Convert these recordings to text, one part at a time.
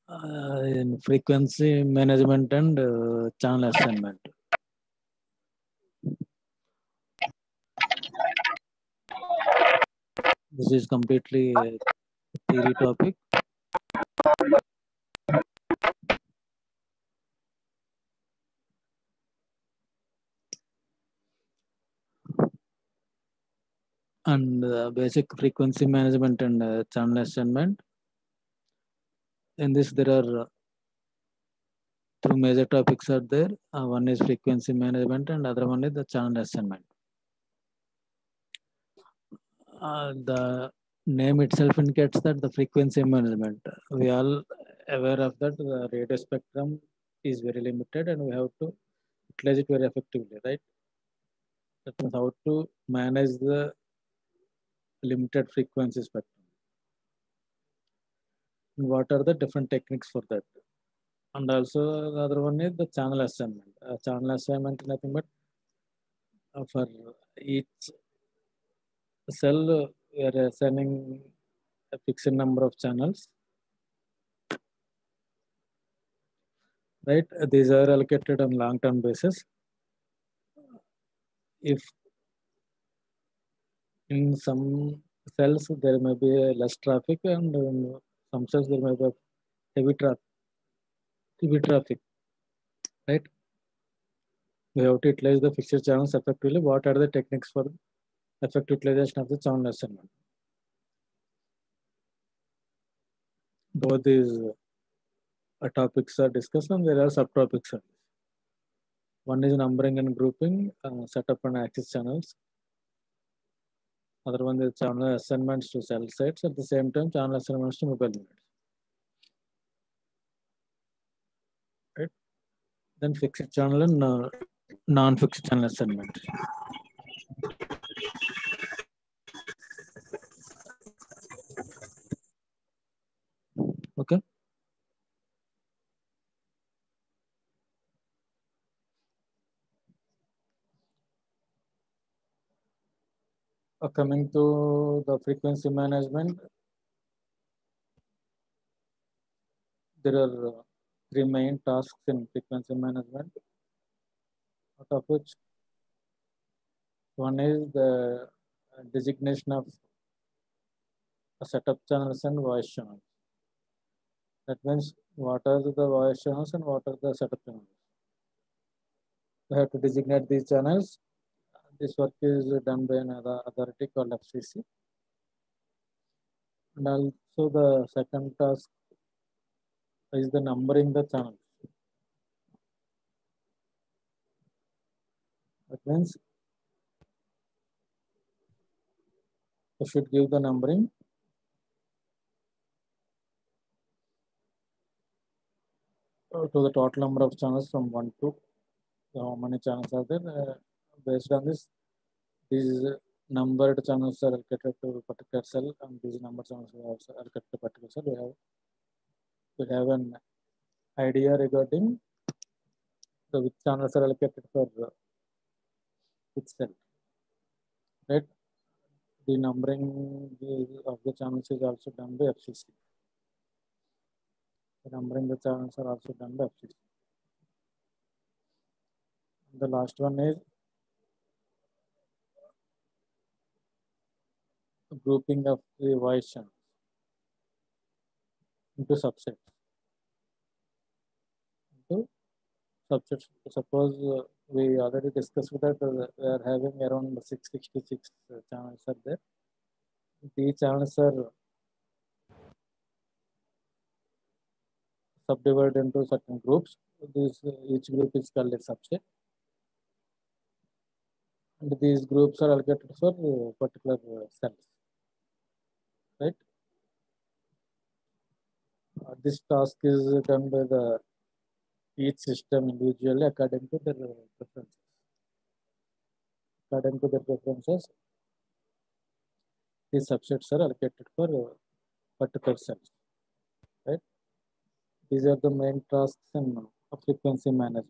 in frequency management and channel assignment. This is completely a theory topic. And basic frequency management and channel assignment. In this, there are two major topics are there. One is frequency management and other one is the channel assignment. The name itself indicates that the frequency management. We all aware of that the radio spectrum is very limited and we have to utilize it very effectively, right? That means how to manage the limited frequency spectrum. And what are the different techniques for that? And also the other one is the channel assignment. Channel assignment is nothing but for each cell we are assigning a fixed number of channels, right? These are allocated on long-term basis. If in some cells there may be less traffic and in some cells there may be heavy traffic, right? We have to utilize the fixed channels effectively. What are the techniques for effective utilization of the channel assignment? Both these topics are discussed and there are subtopics. One is numbering and grouping, setup and access channels. Other one is channel assignments to cell sites. At the same time, channel assignments to mobile units. Right? Then fixed channel and non-fixed channel assignment. Okay. Coming to the frequency management, there are three main tasks in frequency management, out of which one is the designation of setup channels and voice channels. That means what are the voice channels and what are the setup channels. We have to designate these channels. This work is done by another authority called FCC. And also the second task is the numbering the channels. That means we should give the numbering to the total number of channels from 1 to how many channels are there. Based on this, these numbered channels are allocated to a particular cell and these number channels are also allocated to a particular cell. We have an idea regarding the which channels are allocated for which cell, right? The numbering of the channels is also done by FCC. The numbering the channels are also done by FCC. The last one is grouping of the voice channels into subsets. Suppose we already discussed that we are having around 666 channels are there. These channels are subdivided into certain groups. Each group is called a subset. And these groups are allocated for particular cells, right? This task is done by the each system individually according to their preferences. According to their preferences, these subsets are allocated for particular cells, right? These are the main tasks in frequency management.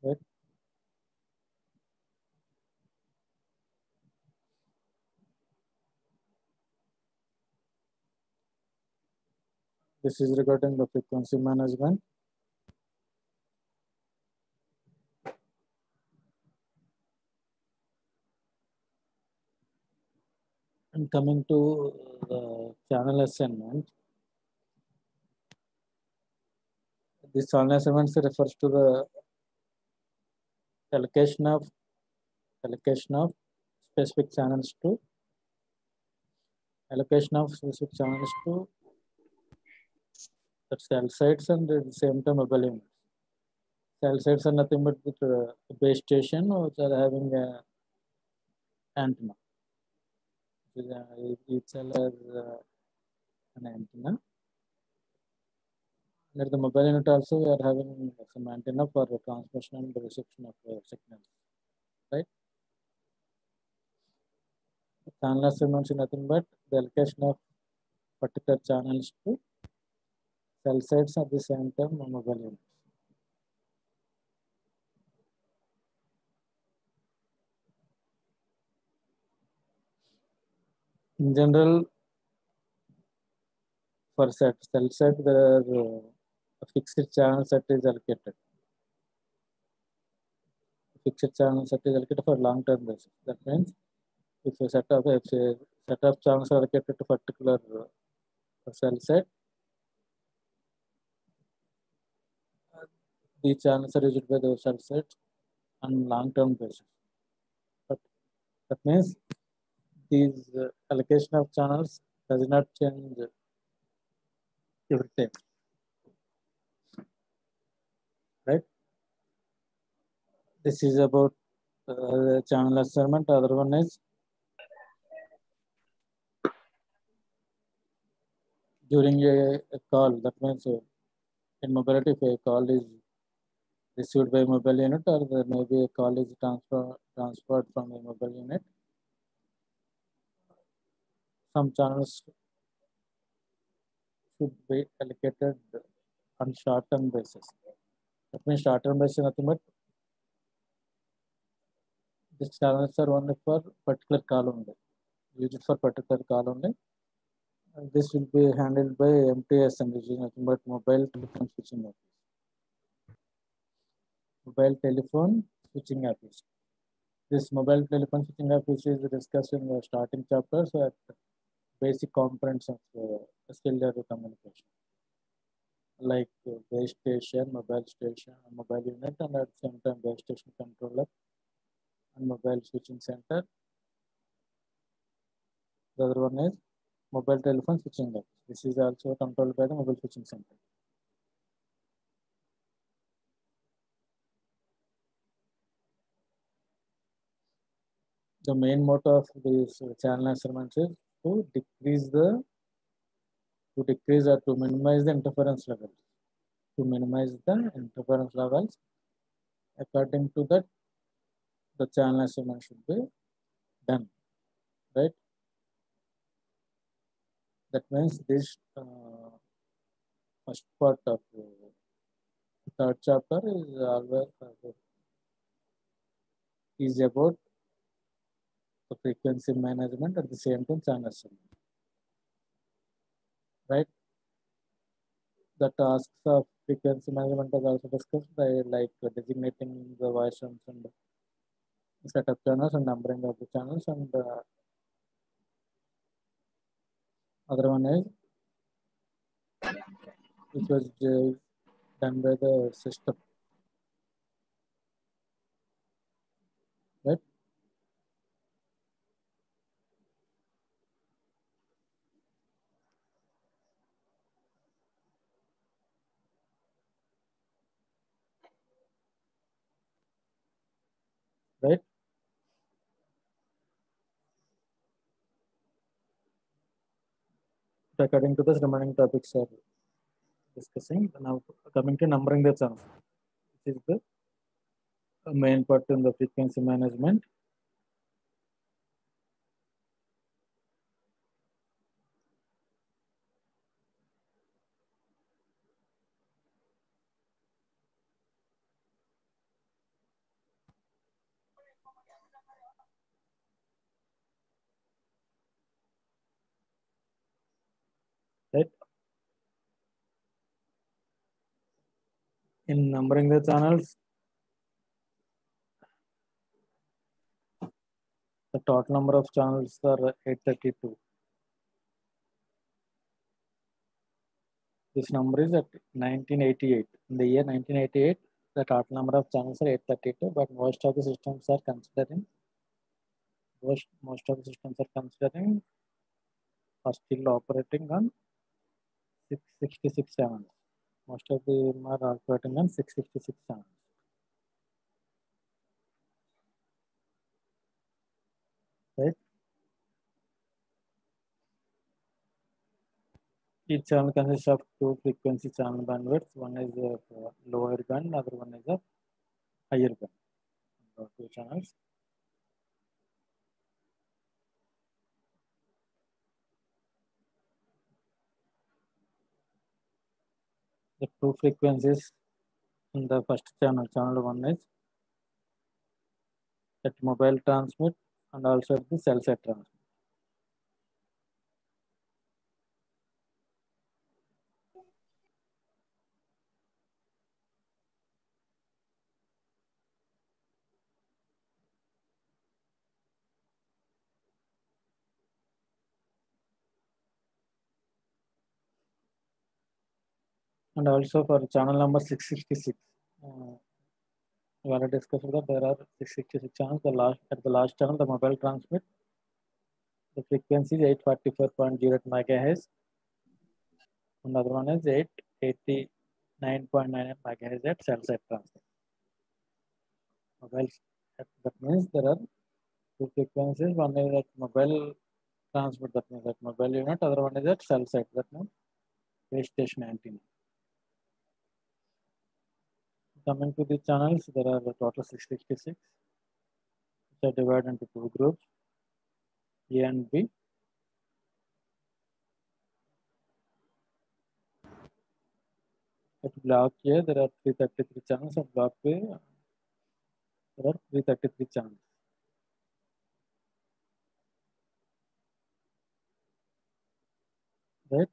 Right? This is regarding the frequency management. And coming to the channel assignment, this channel assignment refers to the allocation of specific channels to the cell sites and at the same time mobile units. Cell sites are nothing but the base station which are having a antenna. Each cell has an antenna. And at the mobile unit also we are having some antenna for the transmission and the reception of signals, right? Channel assignments is nothing but the allocation of particular channels to cell sites at the same time mobile units. In general, for cell set, there are a fixed channel set is allocated. Fixed channel set is allocated for long-term basis. That means if a set of channels are allocated to particular cell set, the channels are used by the cell set on long-term basis. But that means these allocation of channels does not change every time, right? This is about channel assignment. Other one is during a call. That means in mobility, if a call is received by mobile unit or there may be a call is transferred from a mobile unit, some channels should be allocated on short-term basis. That means short-term basis nothing but these channels are only for particular call only, used for particular call only. And this will be handled by MTSM, which is nothing but mobile telephone switching office. Mobile telephone switching office. This mobile telephone switching office is discussed in the starting chapters at basic components of cellular communication, like base station, mobile unit, and at the same time base station controller and mobile switching center. The other one is mobile telephone switching office. This is also controlled by the mobile switching center. The main motto of these channel assignments is to decrease or to minimize the interference levels. To minimize the interference levels, according to that, the channel assignment should be done, right? That means this first part of third chapter is always is about the frequency management at the same time channel assignment, right? The tasks of frequency management is also discussed by like designating the voice and set up channels and numbering of the channels, and other one is which was done by the system, right? Right? According to this, remaining topics are discussing. Now coming to numbering the channels, which is the main part in the frequency management. Right? In numbering the channels, the total number of channels are 832. This number is at 1988. In the year 1988, the total number of channels are 832, but most of the systems are considering are still operating on 666 channels. Most of them are operating on 666 channels. Right? Each channel consists of two frequency channel bandwidths. One is a lower band, other one is a higher band. Two channels. The two frequencies in the first channel, channel one is at mobile transmit and also at the cell site transmit. And also for channel number 666, we already discussed that there are 666 channels. At the last channel, the mobile transmit, the frequency is 844.08 megahertz, and the other one is 889.98 megahertz at cell site transmit. Mobile, that means there are two frequencies. One is at mobile transmit, that means at mobile unit. Other one is at cell site, that means base station antenna. Coming to the channels, there are a total 666, which are divided into two groups, A and B. At block A, there are 333 channels. At block B, there are 333 channels. Right?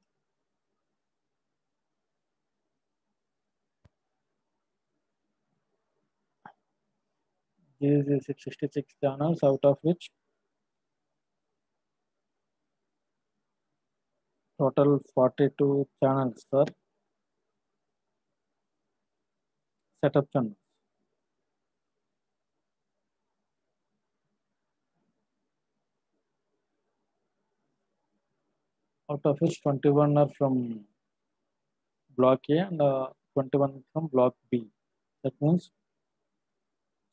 These are 666 channels, out of which total 42 channels are setup channels. Out of which 21 are from block A and 21 from block B. That means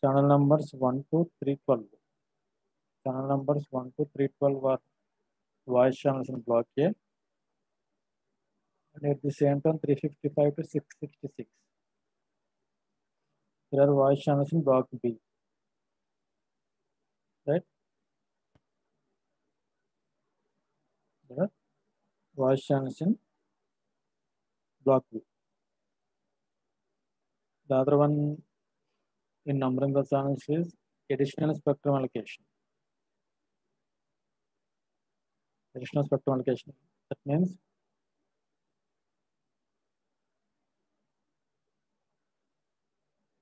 channel numbers 1 to 312. Channel numbers 1 to 312 are voice channels in block A. And at the same time, 355 to 666. There are voice channels in block B. Right? There are voice channels in block B. The other one in numbering the channels is additional spectrum allocation. Additional spectrum allocation. That means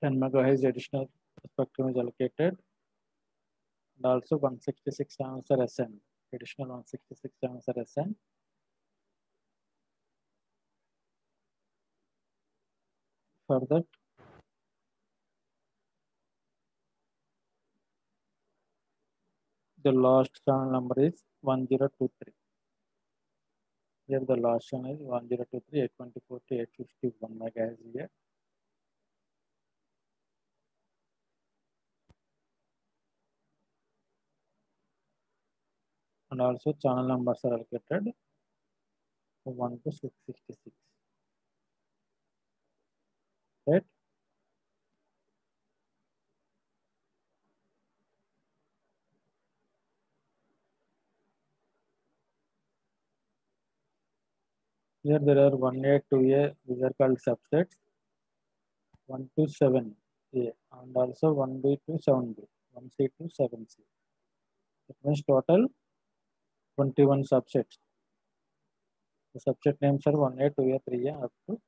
10 megahertz additional spectrum is allocated, and also 166 channels are assigned. Additional 166 channels are assigned. For that, the last channel number is 1023. Here the last channel is 1023, 824 to 851 megahertz here. And also channel numbers are allocated from 1 to 666. Right? Here there are 1A, 2A, these are called subsets, 1 to 7A, and also 1B to 7B, 1C to 7C. It means total 21 subsets. The subset names are 1A, 2A, 3A up to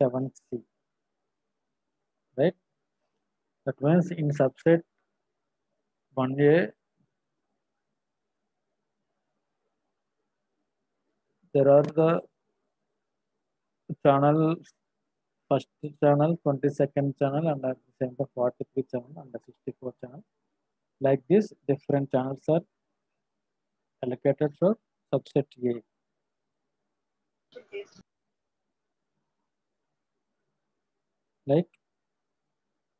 7C. right? That means in subset 1A, there are the channel, first channel, 22nd channel, and at the same time 43 channel and the 64 channel. Like this, different channels are allocated for subset A. Like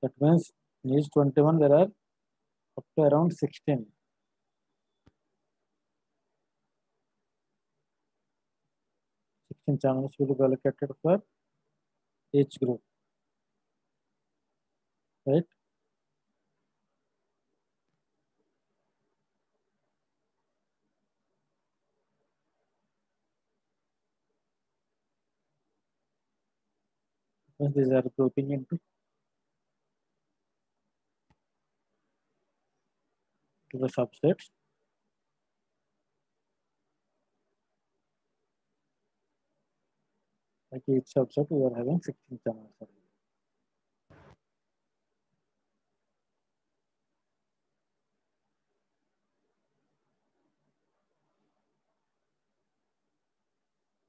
that means in each 21 there are up to around 16. 16 channels will be allocated for each group, right? Because these are grouping into the subsets. Like each subset, we are having 16 channels.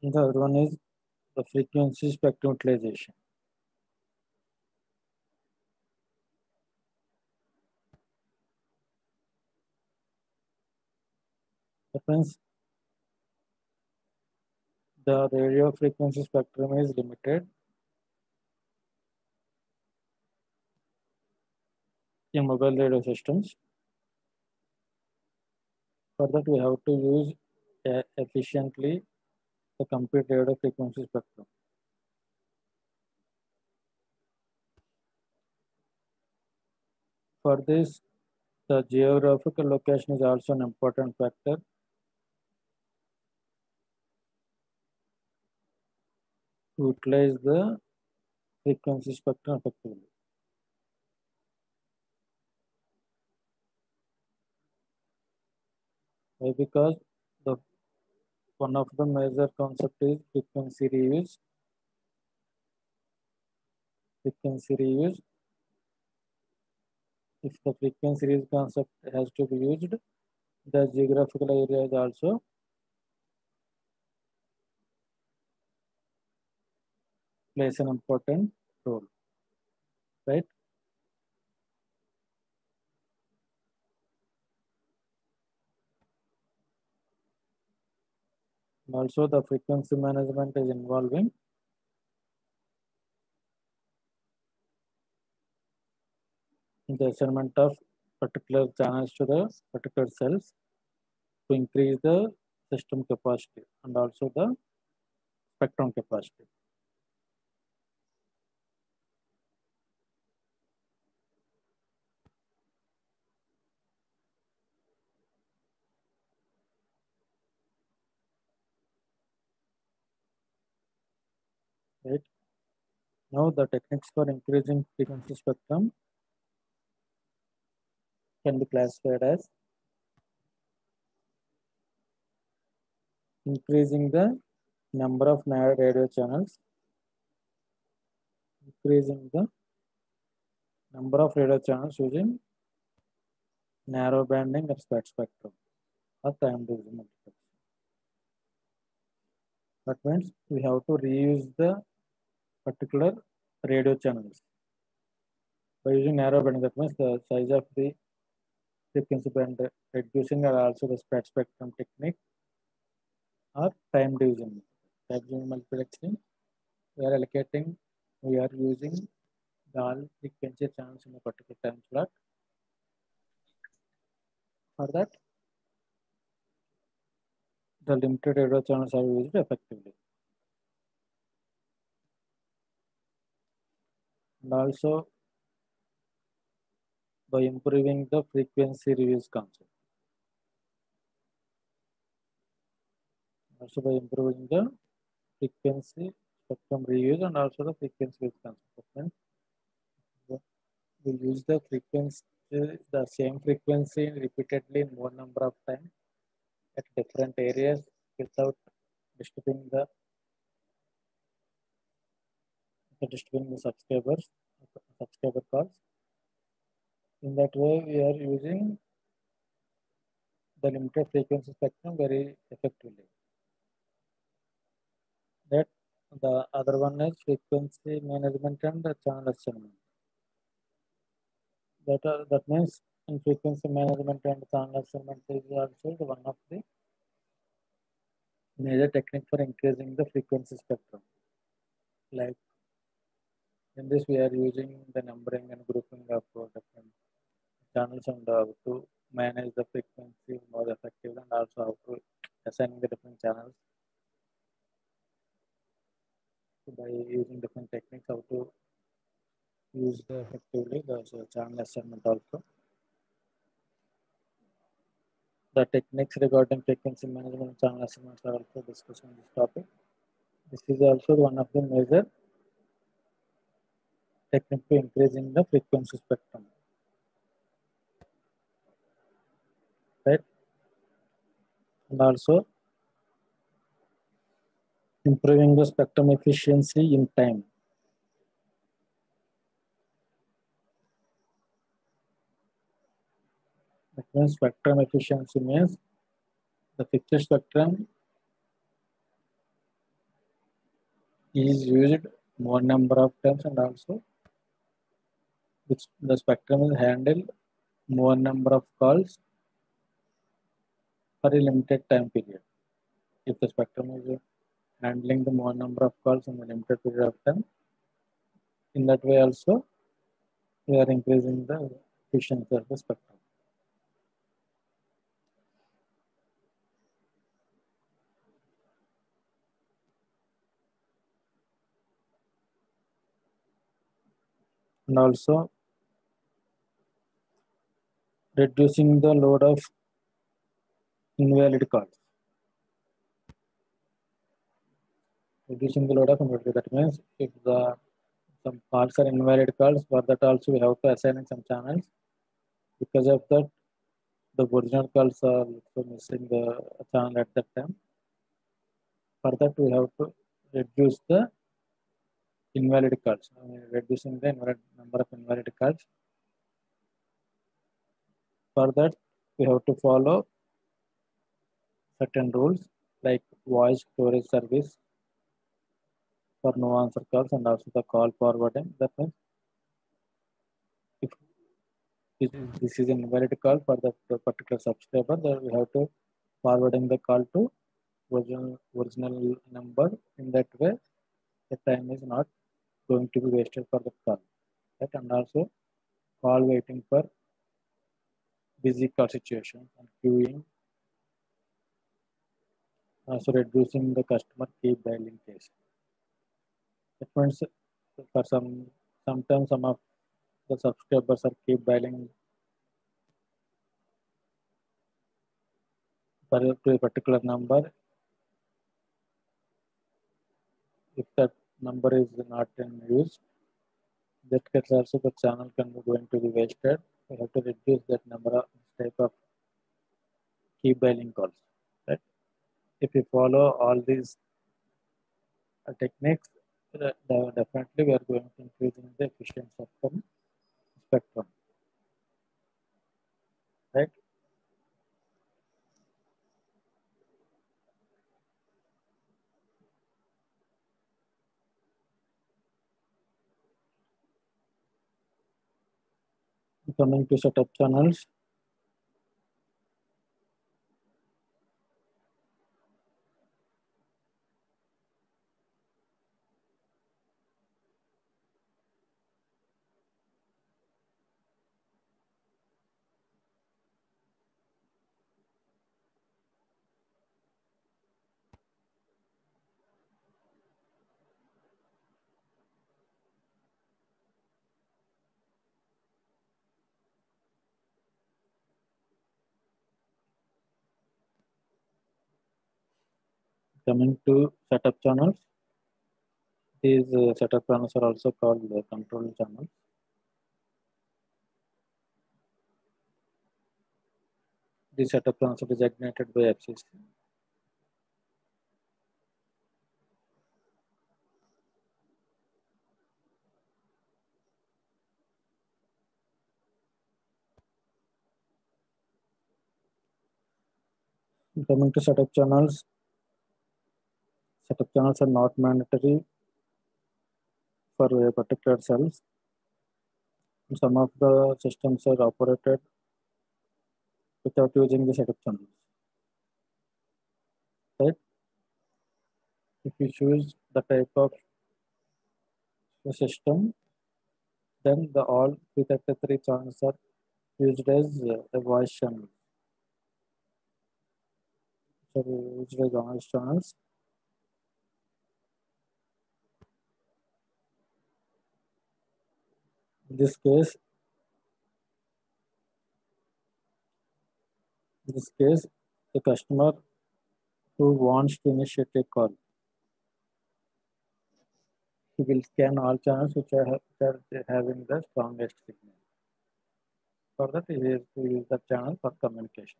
And the other one is the frequency spectrum utilization. That means the radio frequency spectrum is limited in mobile radio systems. For that, we have to use efficiently the complete radio frequency spectrum. For this, the geographical location is also an important factor. To utilize the frequency spectrum effectively. Why? Because the one of the major concept is frequency reuse. Frequency reuse. If the frequency reuse concept has to be used, the geographical area is also plays an important role, right? And also the frequency management is involving the assignment of particular channels to the particular cells to increase the system capacity and also the spectrum capacity. Right? Now the techniques for increasing frequency spectrum can be classified as increasing the number of radio channels, increasing the number of radio channels using narrow banding or spread spectrum or time division multiplexing. That means we have to reuse the particular radio channels by using narrow banding. That means the size of the frequency band reducing or also the spread spectrum technique or time division. Time division multiplexing, we are allocating, we are using the all frequency channels in a particular time slot. For that, the limited radio channels are used effectively. And also by improving the frequency reuse concept. Also by improving the frequency spectrum reuse and also the frequency reuse concept. We use the frequency, the same frequency repeatedly in more number of times at different areas without disturbing the subscribers subscriber calls. In that way, we are using the limited frequency spectrum very effectively. That the other one is frequency management and the channel assignment. That means in frequency management and channel assignment is also one of the major technique for increasing the frequency spectrum. Like in this, we are using the numbering and grouping of different channels and to manage the frequency more effectively, and also how to assign the different channels. So by using different techniques, how to use effectively the channel assignment also. The techniques regarding frequency management and channel assignments are also discussed on this topic. This is also one of the major technique to increasing the frequency spectrum. Right? And also improving the spectrum efficiency in time. That means spectrum efficiency means the fixed spectrum is used more number of times, and also which the spectrum is handled more number of calls for a limited time period. If the spectrum is handling the more number of calls in a limited period of time, in that way also we are increasing the efficiency of the spectrum. And also reducing the load of invalid calls. Reducing the load of invalid, that means if some calls are invalid calls, for that also we have to assign some channels. Because of that, the original calls are also missing the channel at that time. For that, we have to reduce the invalid calls. Reducing the number of invalid calls. For that, we have to follow certain rules like voice storage service for no answer calls, and also the call forwarding. That means if this is an invalid call for that particular subscriber, then we have to forwarding the call to original number. In that way, the time is not going to be wasted for the call. Right? And also call waiting for busy call situation and queuing. Also reducing the customer keep dialing case. That means for sometimes some of the subscribers are keep dialing for a particular number. If that number is not in use, that case also the channel can be going to be wasted. We have to reduce that number of type of keep dialing calls. Right? If we follow all these techniques, definitely we are going to increase in the efficiency of the spectrum. Right? Coming to set up channels. Coming to setup channels, these setup channels are also called control channels. These setup channels are designated by FCC. Coming to setup channels are not mandatory for a particular cells. Some of the systems are operated without using the setup channels. Right? If you choose the type of the system, then the all 333 channels are used as a voice channel. So used as voice channels. In this case, the customer who wants to initiate a call, he will scan all channels which are having the strongest signal. For that, he has to use the channel for communication.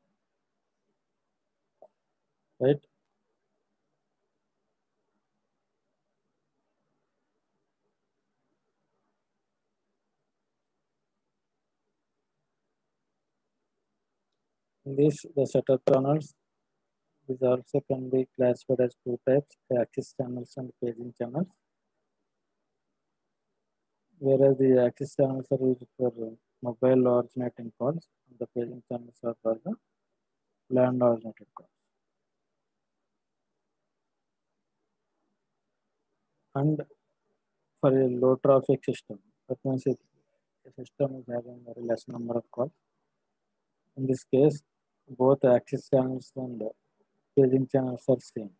Right? In this, the setup channels is also can be classified as two types: access channels and paging channels. Whereas the access channels are used for mobile originating calls, and the paging channels are for the land originated calls. And for a low traffic system, that means if a system is having very less number of calls, in this case, both access channels and paging channels are same.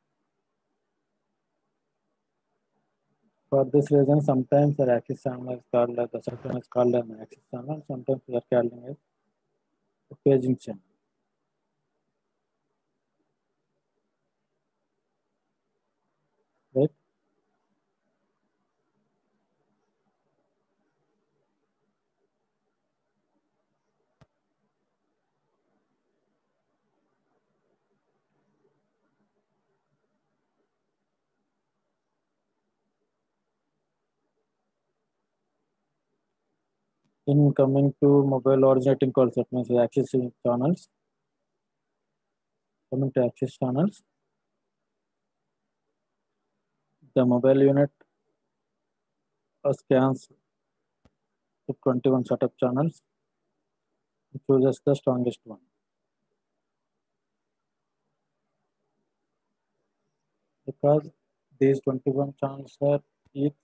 For this reason, sometimes the access channel is called as the system is called an access channel, sometimes we are calling it a paging channel. Right? In coming to mobile originating calls, that means the access channels. Coming to access channels, the mobile unit scans to 21 setup channels and chooses the strongest one. Because these 21 channels are each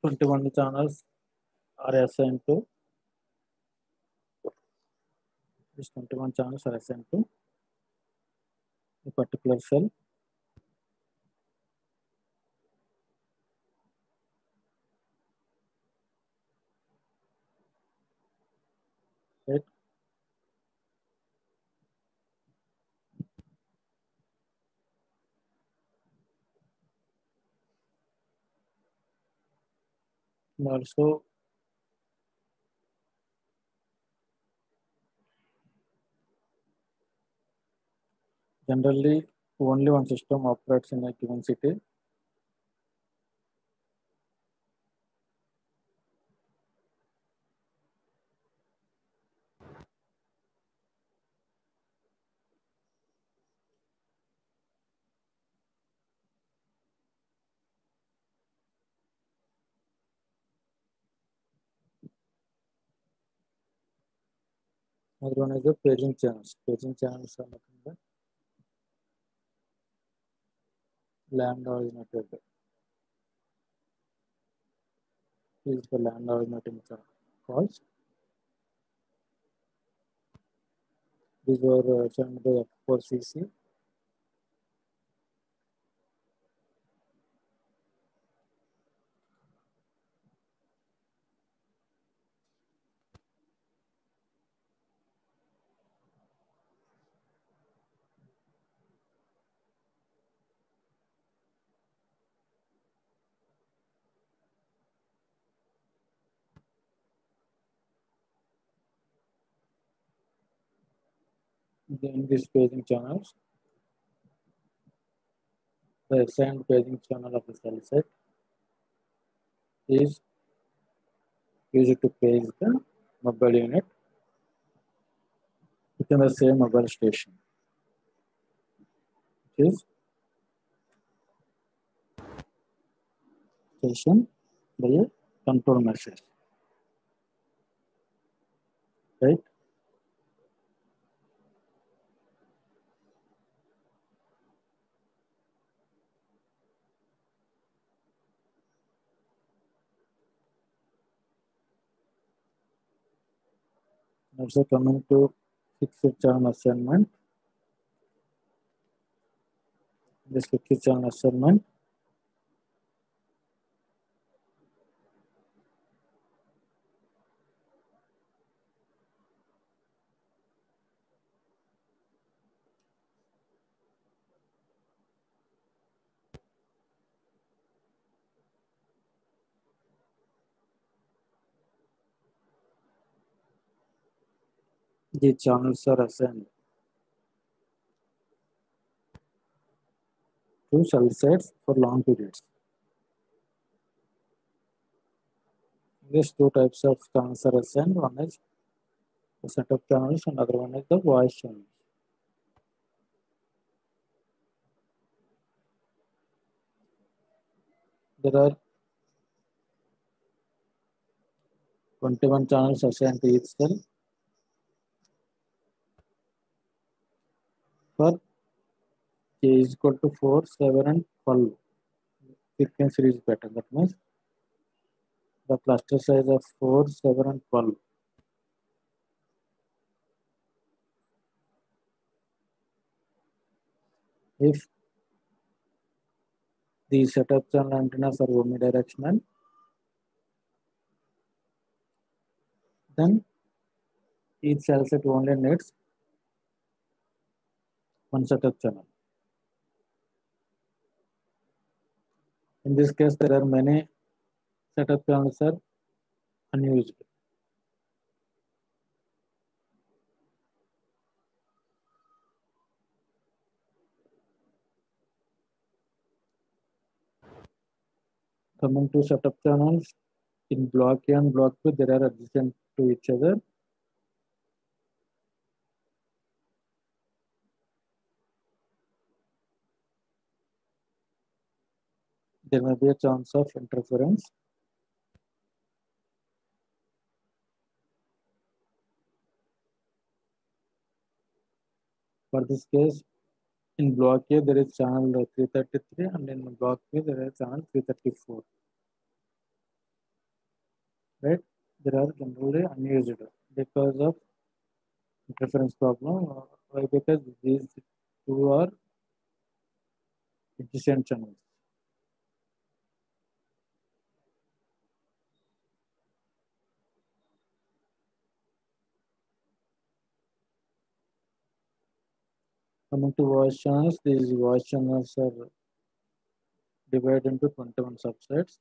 21 channels are assigned to these 21 channels are assigned to a particular cell. Right? And also generally only one system operates in a given city. Another one is the paging channels. Paging channels are nothing but land originated. Is the land originating calls. These were assigned by F4CC. In these paging channels, the assigned paging channel of the cell set is used to page the mobile unit with in the same mobile station, which is station by a control message, right? Also coming to fixed channel assignment. This fixed channel assignment, the channels are assigned to cell sites for long periods. These two types of channels are assigned. One is the setup channels and other one is the voice channels. There are 21 channels assigned to each cell for K is equal to 4, 7 and 12. Frequency is better. That means the cluster size of 4, 7 and 12. If the setup channel antennas are omnidirectional, then each cell set only needs one setup channel. In this case, there are many setup channels are unused. Coming to setup channels, in block A and block B, there are adjacent to each other. There may be a chance of interference. For this case, in block A, there is channel 333 and in block B, there is channel 334. Right? They are generally unused because of interference problem. Why? Because these two are adjacent channels. Coming to voice channels, these voice channels are divided into 21 subsets.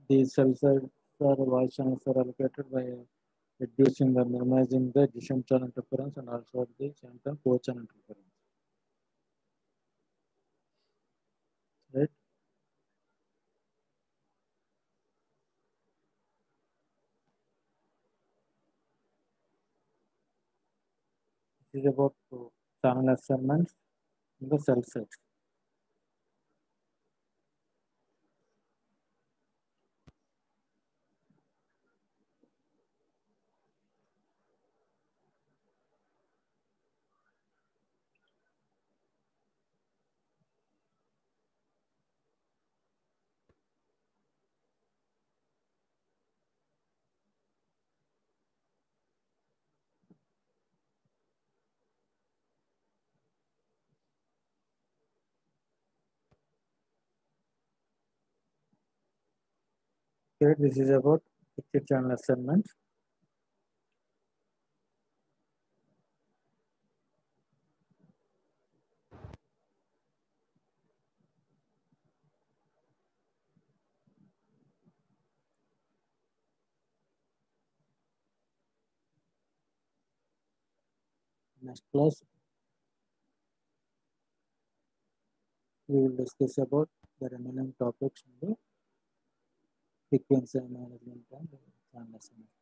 These cells are voice channels are allocated by reducing or minimizing the adjacent channel interference and also at the same time co-channel interference. Right? This is about channel assignments in the cell sets. Okay, this is about fixed channel assignments. Next class, we will discuss about the remaining topics in the frequency management and channel assignment.